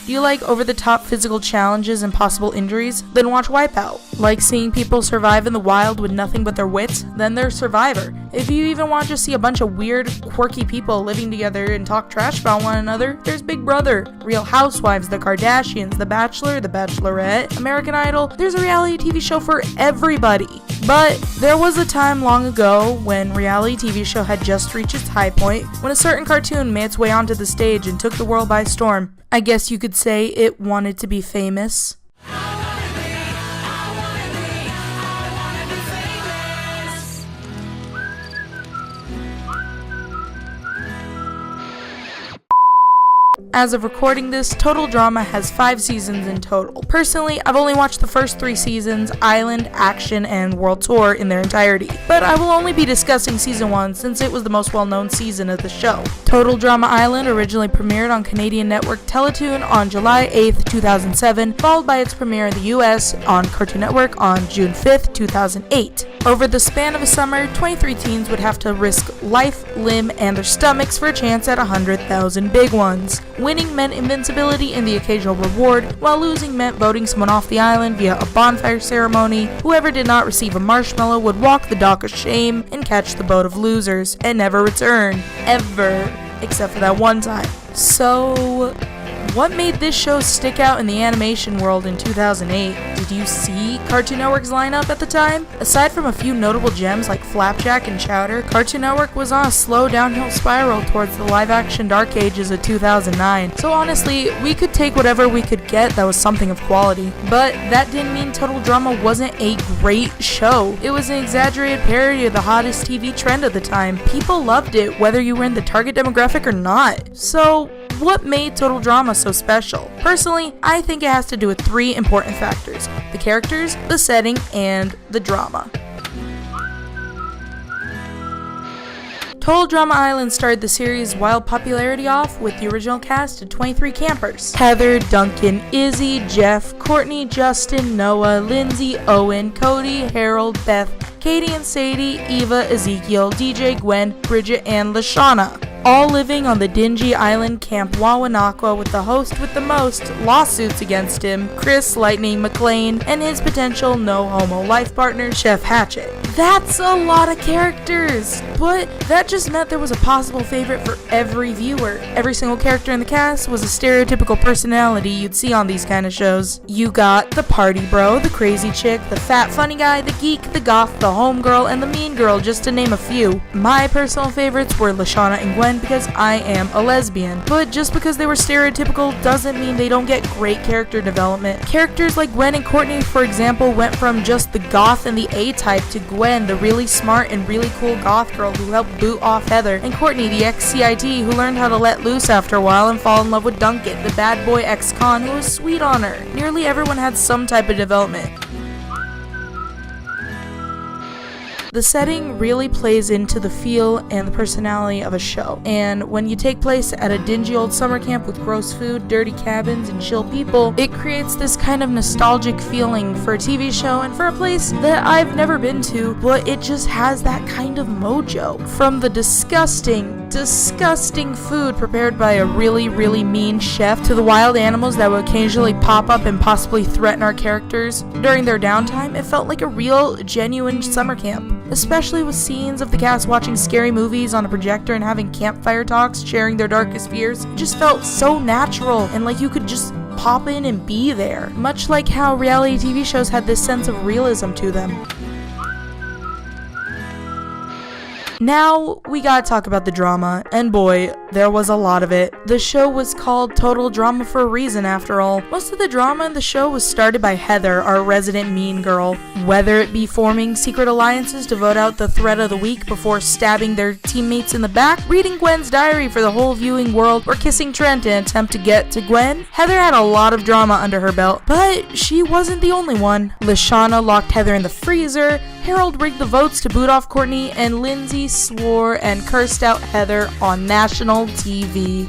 Do you like over-the-top physical challenges and possible injuries? Then watch Wipeout. Like seeing people survive in the wild with nothing but their wits? Then there's Survivor. If you even want to see a bunch of weird, quirky people living together and talk trash about one another, there's Big Brother. Real Housewives, The Kardashians, The Bachelor, The Bachelorette, American Idol. There's a reality TV show for everybody. But there was a time long ago when reality TV show had just reached its high point, when a certain cartoon made its way onto the stage and took the world by storm. I guess you could say it wanted to be famous. As of recording this, Total Drama has 5 seasons in total. Personally, I've only watched the first 3 seasons, Island, Action, and World Tour in their entirety, but I will only be discussing season 1 since it was the most well-known season of the show. Total Drama Island originally premiered on Canadian network Teletoon on July 8th, 2007, followed by its premiere in the US on Cartoon Network on June 5th, 2008. Over the span of a summer, 23 teens would have to risk life, limb, and their stomachs for a chance at 100,000 big ones. Winning meant invincibility and the occasional reward, while losing meant voting someone off the island via a bonfire ceremony. Whoever did not receive a marshmallow would walk the dock of shame and catch the boat of losers, and never return. Ever. Except for that one time. So, what made this show stick out in the animation world in 2008? Did you see Cartoon Network's lineup at the time? Aside from a few notable gems like Flapjack and Chowder, Cartoon Network was on a slow downhill spiral towards the live-action dark ages of 2009. So honestly, we could take whatever we could get that was something of quality. But that didn't mean Total Drama wasn't a great show. It was an exaggerated parody of the hottest TV trend at the time. People loved it, whether you were in the target demographic or not. So, what made Total Drama so special? Personally, I think it has to do with 3 important factors: the characters, the setting, and the drama. Total Drama Island started the series' wild popularity off with the original cast of 23 campers: Heather, Duncan, Izzy, Jeff, Courtney, Justin, Noah, Lindsay, Owen, Cody, Harold, Beth, Katie and Sadie, Eva, Ezekiel, DJ, Gwen, Bridget, and Lashana. All living on the dingy island Camp Wawanakwa with the host with the most lawsuits against him, Chris Lightning McLean, and his potential no-homo life partner, Chef Hatchet. That's a lot of characters, but that just meant there was a possible favorite for every viewer. Every single character in the cast was a stereotypical personality you'd see on these kind of shows. You got the party bro, the crazy chick, the fat funny guy, the geek, the goth, the homegirl, and the mean girl, just to name a few. My personal favorites were Lashana and Gwen because I am a lesbian, but just because they were stereotypical doesn't mean they don't get great character development. Characters like Gwen and Courtney, for example, went from just the goth and the A-type to Gwen, the really smart and really cool goth girl who helped boot off Heather, and Courtney, the ex-CIT who learned how to let loose after a while and fall in love with Duncan, the bad boy ex-con who was sweet on her. Nearly everyone had some type of development. The setting really plays into the feel and the personality of a show, and when you take place at a dingy old summer camp with gross food, dirty cabins, and chill people, it creates this kind of nostalgic feeling for a TV show and for a place that I've never been to, but it just has that kind of mojo. From the disgusting food prepared by a really mean chef to the wild animals that would occasionally pop up and possibly threaten our characters during their downtime, it felt like a real, genuine summer camp. Especially with scenes of the cast watching scary movies on a projector and having campfire talks, sharing their darkest fears. It just felt so natural and like you could just pop in and be there. Much like how reality TV shows had this sense of realism to them. Now, we gotta talk about the drama, and boy, there was a lot of it. The show was called Total Drama for a reason, after all. Most of the drama in the show was started by Heather, our resident mean girl. Whether it be forming secret alliances to vote out the threat of the week before stabbing their teammates in the back, reading Gwen's diary for the whole viewing world, or kissing Trent in an attempt to get to Gwen, Heather had a lot of drama under her belt. But she wasn't the only one. Lashana locked Heather in the freezer, Harold rigged the votes to boot off Courtney, and Lindsay swore and cursed out Heather on national TV.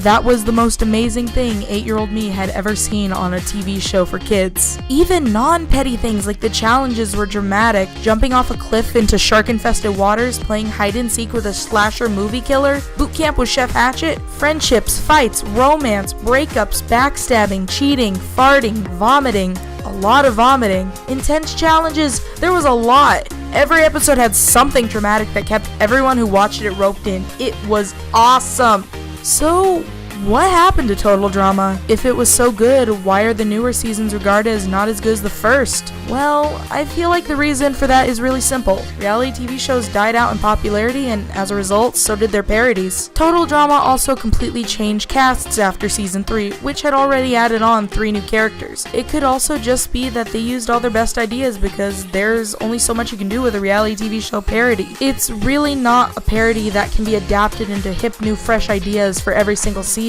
That was the most amazing thing 8-year-old me had ever seen on a TV show for kids. Even non-petty things like the challenges were dramatic, jumping off a cliff into shark-infested waters, playing hide-and-seek with a slasher movie killer, boot camp with Chef Hatchet, friendships, fights, romance, breakups, backstabbing, cheating, farting, vomiting, a lot of vomiting, intense challenges, there was a lot. Every episode had something dramatic that kept everyone who watched it roped in. It was awesome. So, what happened to Total Drama? If it was so good, why are the newer seasons regarded as not as good as the first? Well, I feel like the reason for that is really simple. Reality TV shows died out in popularity, and as a result, so did their parodies. Total Drama also completely changed casts after season 3, which had already added on 3 new characters. It could also just be that they used all their best ideas because there's only so much you can do with a reality TV show parody. It's really not a parody that can be adapted into hip, new, fresh ideas for every single season.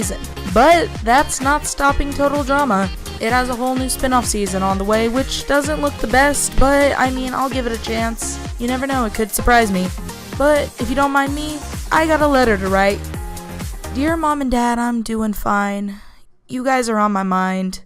But that's not stopping Total Drama. It has a whole new spin-off season on the way, which doesn't look the best, but I mean, I'll give it a chance. You never know, it could surprise me. But if you don't mind me, I got a letter to write. Dear Mom and Dad, I'm doing fine. You guys are on my mind.